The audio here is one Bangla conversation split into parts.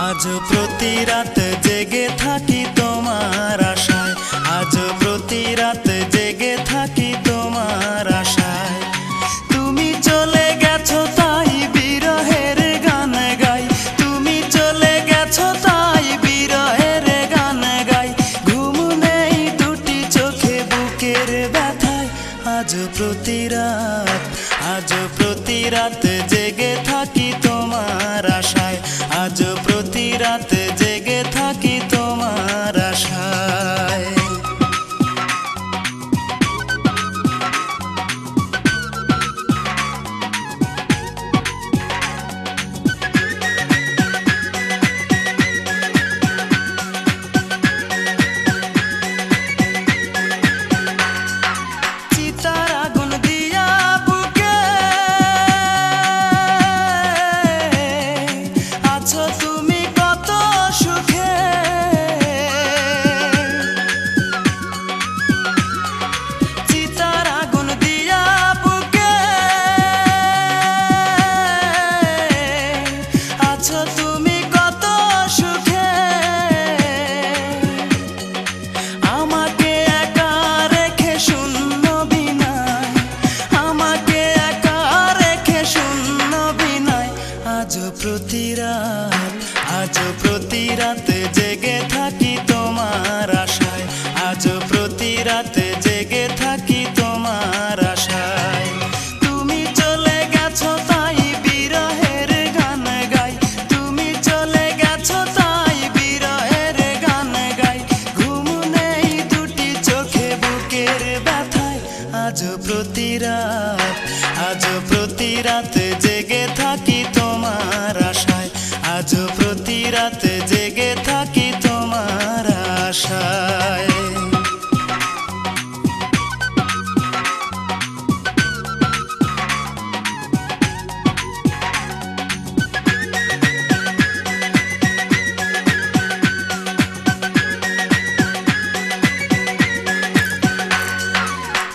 আজ প্রতি রাত জেগে থাকি তোমার আশায়, আজ প্রতি রাত জেগে থাকি তোমার আশায়। তুমি চলে গেছো তাই বিরহের গান গাই, তুমি চলে গেছো তাই বিরহের গান গাই। ঘুম নেই দুটি চোখে বুকের ব্যথায়, আজ প্রতি রাত, আজ প্রতি রাত জেগে থাকি তোমার আশায়, আজ প্রতি রাত জেগে থাকি তোমার আশায়। চিতার আগুন দিয়া বুকে আছো তুমি কত সুখে, চিতার আগুন দিয়া বুকে আছো তুমি কত সুখে। আমাকে একা রেখে শূন্য বিনায়, আমাকে একা রেখে শূন্য বিনায়। আজ প্রতি রাত, আজ প্রতি রাত জেগে থাকি তোমার আশায়, আজ প্রতি রাত জেগে থাকি তোমার আশায়। তুমি চলে গেছো তাই বিরহের গান গাই, তুমি চলে গেছো তাই বিরহের গান গাই। ঘুম নেই দুটি চোখে বুকের ব্যথায়, আজ প্রতি রাত, আজ প্রতি রাত জেগে থাকি তোমার আশায়, আজ প্রতি রাত জেগে থাকি তোমার আশায়।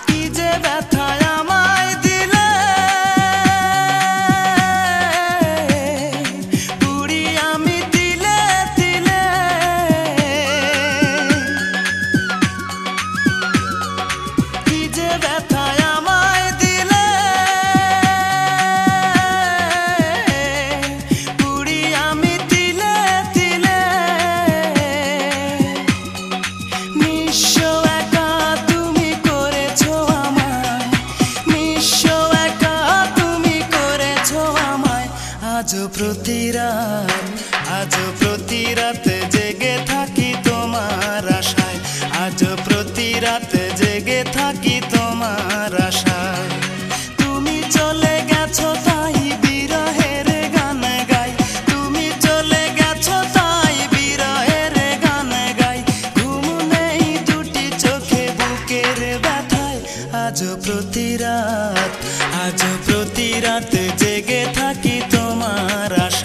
কি যে ব্যথায় আমায় দিলে, পুরি আমি তিলে তিলে। কি যে ব্যথায় আমায় দিলে, পুরি আমি তিলে তিলে। নিঃস্ব একা তুমি করেছো আমায়, নিঃস্ব একা তুমি করেছো আমায়। আজ প্রতি রাত, আজ প্রতি রাত জেগে থাকি তোমার আশায়, আজ প্রতি রাত জেগে থাকি তোমার আশায়। তুমি চলে গেছো তাই বিরহের গান গাই, তুমি চলে গেছো তাই বিরহের গান গাই। ঘুম নেই দুটি চোখে বুকের ব্যথায়, আজ প্রতি রাত, আজ প্রতি রাত জেগে থাকি তোমার আশায়।